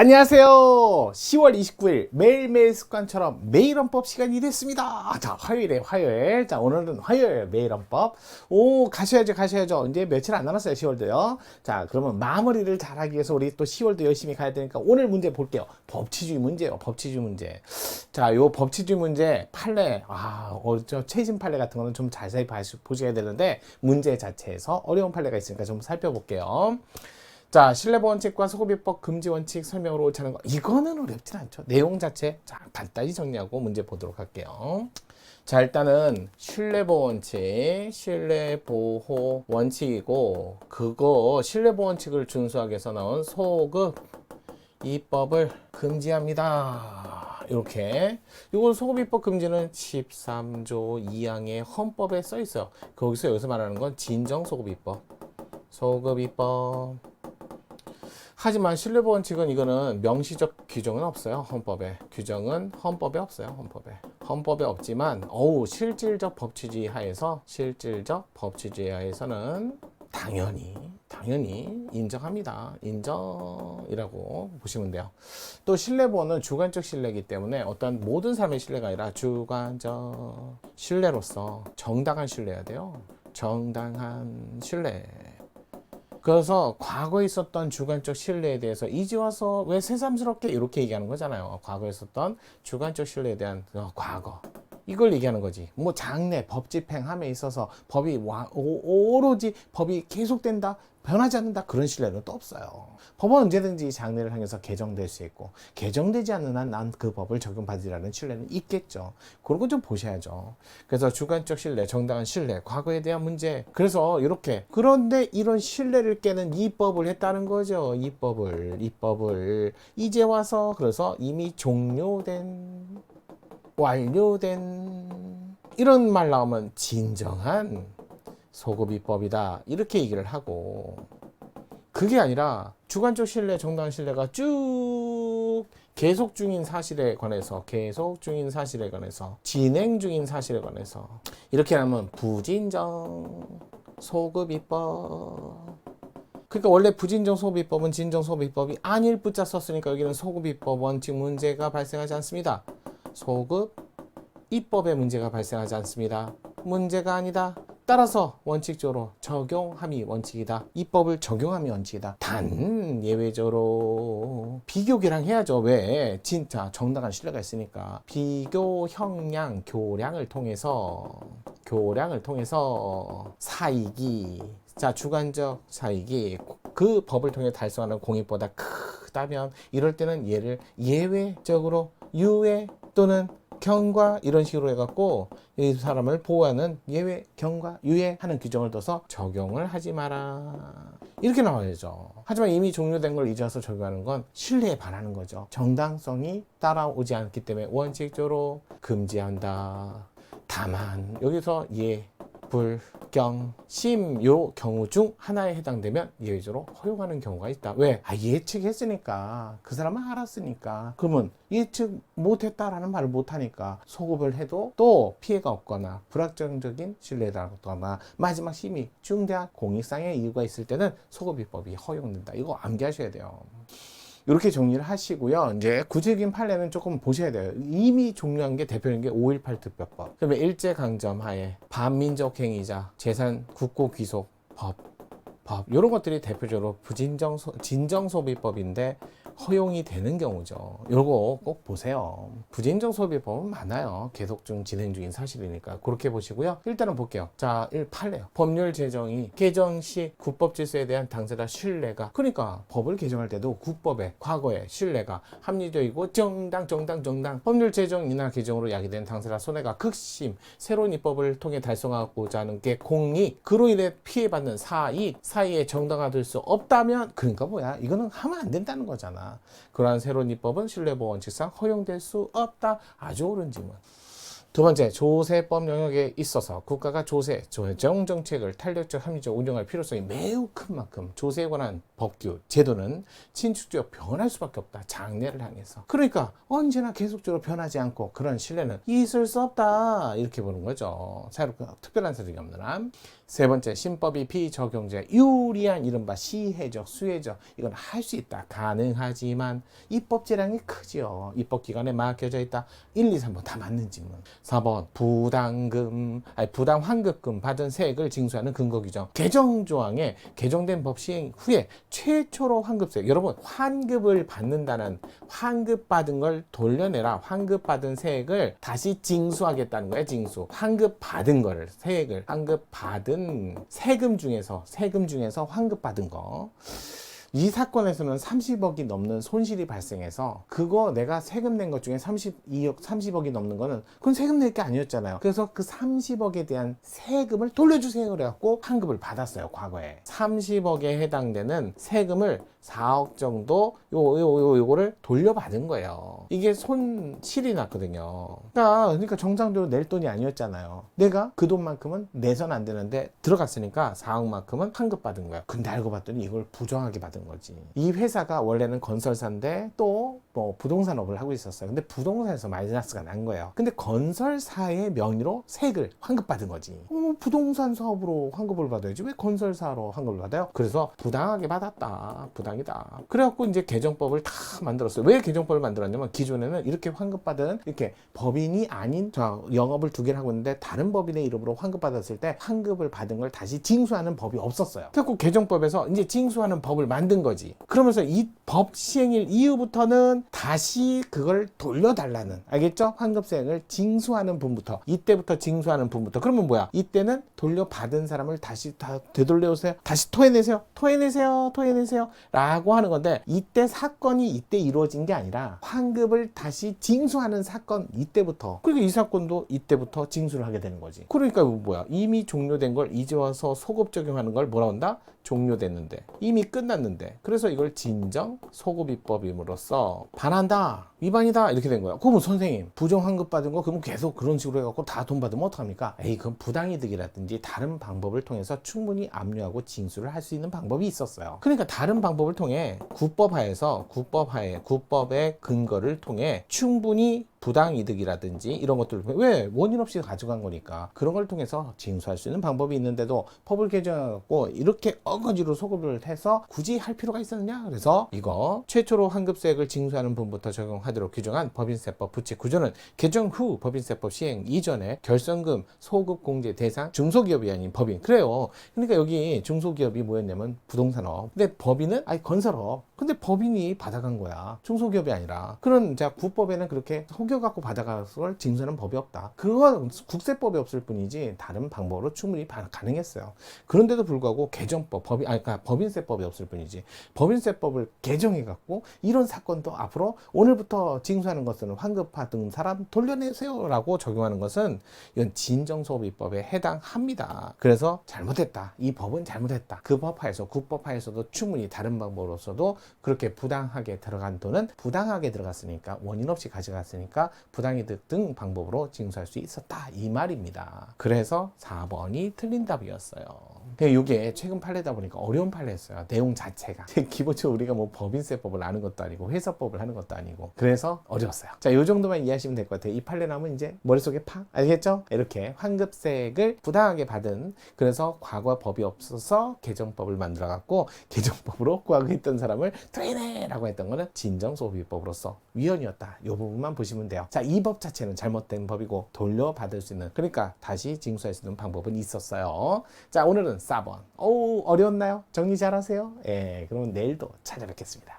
안녕하세요. 10월 29일 매일매일 습관처럼 매일헌법 시간이 됐습니다. 자, 화요일에 화요일. 자, 오늘은 화요일 매일헌법. 오, 가셔야죠. 이제 며칠 안 남았어요, 10월도요. 자, 그러면 마무리를 잘하기 위해서 우리 또 10월도 열심히 가야 되니까 오늘 문제 볼게요. 법치주의 문제요. 법치주의 문제. 자, 요 법치주의 문제 판례. 저 최신 판례 같은 거는 좀 자세히 보셔야 되는데 문제 자체에서 어려운 판례가 있으니까 좀 살펴볼게요. 자, 신뢰보원칙과 소급입법 금지 원칙 설명으로 옳지 않은 거. 이거는 어렵진 않죠. 내용 자체 자 간단히 정리하고 문제 보도록 할게요. 자, 일단은 신뢰보원칙, 신뢰보호 원칙이고 그거 신뢰보원칙을 준수하기 위해서 나온 소급 입법을 금지합니다. 이렇게 이거 소급입법 금지는 13조 2항의 헌법에 써 있어요. 여기서 말하는 건 진정소급입법, 소급입법. 하지만 신뢰보원칙은 이거는 명시적 규정은 없어요. 헌법에. 규정은 헌법에 없어요. 헌법에 없지만 실질적 법치주의 하에서는 당연히 인정합니다. 인정이라고 보시면 돼요. 또 신뢰보호는 주관적 신뢰이기 때문에 어떤 모든 사람의 신뢰가 아니라 주관적 신뢰로서 정당한 신뢰여야 돼요. 정당한 신뢰. 그래서 과거에 있었던 주관적 신뢰에 대해서 이제 와서 왜 새삼스럽게 이렇게 얘기하는 거잖아요. 과거에 있었던 주관적 신뢰에 대한 과거. 이걸 얘기하는 거지. 뭐 장래 법 집행함에 있어서 법이 오로지 법이 계속된다, 변하지 않는다, 그런 신뢰는 또 없어요. 법은 언제든지 장래를 향해서 개정될 수 있고 개정되지 않는 한 난 그 법을 적용받으라는 신뢰는 있겠죠. 그런 거 좀 보셔야죠. 그래서 주관적 신뢰, 정당한 신뢰, 과거에 대한 문제. 그래서 이렇게 그런데 이런 신뢰를 깨는 입법을 했다는 거죠. 입법을 이제 와서 그래서 이미 완료된 이런 말 나오면 진정한 소급입법이다 이렇게 얘기를 하고, 그게 아니라 주관적 신뢰, 정당한 신뢰가 쭉 계속 중인 사실에 관해서 진행 중인 사실에 관해서 이렇게 하면 부진정 소급입법. 그러니까 원래 부진정 소급입법은 진정 소급입법이 아닐 부자 썼으니까 여기는 소급입법 원칙 문제가 발생하지 않습니다. 소급 입법에 문제가 발생하지 않습니다. 문제가 아니다. 따라서 원칙적으로 적용함이 원칙이다. 입법을 적용함이 원칙이다. 단 예외적으로 비교계량 해야죠. 왜? 진짜 정당한 신뢰가 있으니까. 비교 형량 교량을 통해서 사익이, 자 주관적 사익이 그 법을 통해 달성하는 공익보다 크다면 이럴 때는 얘를 예외적으로 유예 또는 경과 이런 식으로 해갖고 이 사람을 보호하는 예외, 경과, 유예 하는 규정을 둬서 적용을 하지 마라 이렇게 나와야죠. 하지만 이미 종료된 걸 이제 와서 적용하는 건 신뢰에 반하는 거죠. 정당성이 따라오지 않기 때문에 원칙적으로 금지한다. 다만 여기서 요 경우 중 하나에 해당되면 예외적으로 허용하는 경우가 있다. 왜? 예측했으니까, 그 사람은 알았으니까. 그러면 예측 못했다라는 말을 못하니까 소급을 해도 또 피해가 없거나 불확정적인 신뢰다거나 마지막 심의 중대한 공익상의 이유가 있을 때는 소급입법이 허용된다. 이거 암기하셔야 돼요. 이렇게 정리를 하시고요. 이제 구체적인 판례는 조금 보셔야 돼요. 이미 종료한 게 대표적인 게 5.18 특별법. 그러면 일제강점 하에 반민족 행위자, 재산 국고 귀속 법 이런 것들이 대표적으로 진정소비법인데 허용이 되는 경우죠. 요거 꼭 보세요. 부진정소비법은 많아요. 계속 진행 중인 사실이니까 그렇게 보시고요. 일단은 볼게요. 자, 판례요. 법률 제정이 개정 시 국법 질서에 대한 당사자 신뢰가, 그러니까 법을 개정할 때도 국법의 과거의 신뢰가 합리적이고 정당 법률 제정이나 개정으로 야기된 당사자 손해가 극심, 새로운 입법을 통해 달성하고자 하는 게 공익, 그로 인해 피해받는 사이에 정당화될 수 없다면, 그러니까 뭐야, 이거는 하면 안 된다는 거잖아. 그러한 새로운 입법은 신뢰보호 원칙상 허용될 수 없다. 아주 옳은 질문. 두 번째, 조세법 영역에 있어서 국가가 조세, 조정 정책을 탄력적 합리적 운영할 필요성이 매우 큰 만큼 조세에 관한 법규, 제도는 신축적으로 변할 수밖에 없다. 장래를 향해서. 그러니까 언제나 계속적으로 변하지 않고 그런 신뢰는 있을 수 없다. 이렇게 보는 거죠. 새롭고 특별한 사정이 없는 한. 세 번째, 신법이 비적용자에 유리한 이른바 시혜적, 수혜적 이건 할 수 있다. 가능하지만 입법 재량이 크지요. 입법 기관에 맡겨져 있다. 1, 2, 3번 다 맞는 질문. 4번, 부당 환급금 받은 세액을 징수하는 근거 규정. 개정조항에 개정된 법 시행 후에 최초로 환급세. 여러분, 환급을 받는다는 환급받은 걸 돌려내라. 환급받은 세액을 다시 징수하겠다는 거예요. 징수. 환급받은 거를, 세액을 환급받은 세금 중에서 환급받은 거. 이 사건에서는 30억이 넘는 손실이 발생해서 그거 내가 세금 낸 것 중에 30억이 넘는 거는 그건 세금 낼 게 아니었잖아요. 그래서 그 30억에 대한 세금을 돌려주세요 그래갖고 환급을 받았어요. 과거에 30억에 해당되는 세금을 4억 정도 요거를 돌려받은 거예요. 이게 손실이 났거든요. 그러니까 정상적으로 낼 돈이 아니었잖아요. 내가 그 돈만큼은 내선 안 되는데 들어갔으니까 4억만큼은 환급받은 거야. 근데 알고 봤더니 이걸 부정하게 받은 거지. 이 회사가 원래는 건설사인데 또 뭐 부동산업을 하고 있었어요. 근데 부동산에서 마이너스가 난 거예요. 근데 건설사의 명의로 세액을 환급받은 거지. 부동산 사업으로 환급을 받아야지 왜 건설사로 환급을 받아요? 그래서 부당하게 받았다. 부당이다. 그래갖고 이제 개정법을 다 만들었어요. 왜 개정법을 만들었냐면 기존에는 이렇게 환급받은 이렇게 법인이 아닌 영업을 두 개를 하고 있는데 다른 법인의 이름으로 환급받았을 때 환급을 받은 걸 다시 징수하는 법이 없었어요. 그래서 개정법에서 이제 징수하는 법을 만든 거지. 그러면서 이 법 시행일 이후부터는 다시 그걸 돌려달라는, 알겠죠? 환급세액을 징수하는 분부터, 이때부터 징수하는 분부터. 그러면 뭐야? 이때는 돌려받은 사람을 다시 다 되돌려오세요. 다시 토해내세요 라고 하는 건데, 이때 사건이 이때 이루어진 게 아니라 환급을 다시 징수하는 사건 이때부터. 그러니까 이 사건도 이때부터 징수를 하게 되는 거지. 그러니까 뭐야? 이미 종료된 걸 이제 와서 소급 적용하는 걸 뭐라 한다? 종료됐는데, 이미 끝났는데, 그래서 이걸 진정 소급입법임으로써 반한다, 위반이다 이렇게 된 거야. 그러면 선생님 부정 환급 받은 거 그러면 계속 그런 식으로 해갖고 다 돈 받으면 어떡합니까? 그건 부당이득이라든지 다른 방법을 통해서 충분히 압류하고 징수를 할 수 있는 방법이 있었어요. 그러니까 다른 방법을 통해 국법의 근거를 통해 충분히 부당이득이라든지 이런 것들을 왜 원인 없이 가져간 거니까 그런 걸 통해서 징수할 수 있는 방법이 있는데도 법을 개정해갖고 이렇게 어거지로 소급을 해서 굳이 할 필요가 있었느냐? 그래서 이거 최초로 환급세액을 징수하는 분부터 적용하도록 규정한 법인세법 부칙 구조는 개정 후 법인세법 시행 이전에 결성금 소급 공제 대상 중소기업이 아닌 법인. 그래요. 그러니까 여기 중소기업이 뭐였냐면 부동산업. 근데 법인은 건설업. 근데 법인이 받아간 거야. 중소기업이 아니라. 그런 국법에는 그렇게 속여갖고 받아가서 걸 징수하는 법이 없다. 그건 국세법이 없을 뿐이지 다른 방법으로 충분히 가능했어요. 그런데도 불구하고 개정법, 법인세법이 없을 뿐이지 법인세법을 개정해갖고 이런 사건도 앞으로 오늘부터 징수하는 것은 환급받은 사람 돌려내세요 라고 적용하는 것은 이건 진정소비법에 해당합니다. 그래서 잘못했다. 이 법은 잘못했다. 그 법하에서 국법하에서도 충분히 다른 방법으로서도 그렇게 부당하게 들어간 돈은 부당하게 들어갔으니까 원인 없이 가져갔으니까 부당이득 등 방법으로 징수할 수 있었다 이 말입니다. 그래서 4번이 틀린 답이었어요. 이게 최근 판례다 보니까 어려운 판례였어요. 내용 자체가 기본적으로 우리가 뭐 법인세법을 아는 것도 아니고 회사법을 하는 것도 아니고 그래서 어려웠어요. 자, 이 정도만 이해하시면 될 것 같아요. 이 판례 나오면 이제 머릿속에 팍 알겠죠? 이렇게 환급세액을 부당하게 받은, 그래서 과거 법이 없어서 개정법을 만들어 갖고 개정법으로 과거에 있던 사람을 토해내라고 했던 거는 진정소비법으로서 위헌이었다. 이 부분만 보시면 돼요. 자, 이 법 자체는 잘못된 법이고 돌려받을 수 있는, 그러니까 다시 징수할 수 있는 방법은 있었어요. 자, 오늘은 4번. 어려웠나요? 정리 잘하세요? 그럼 내일도 찾아뵙겠습니다.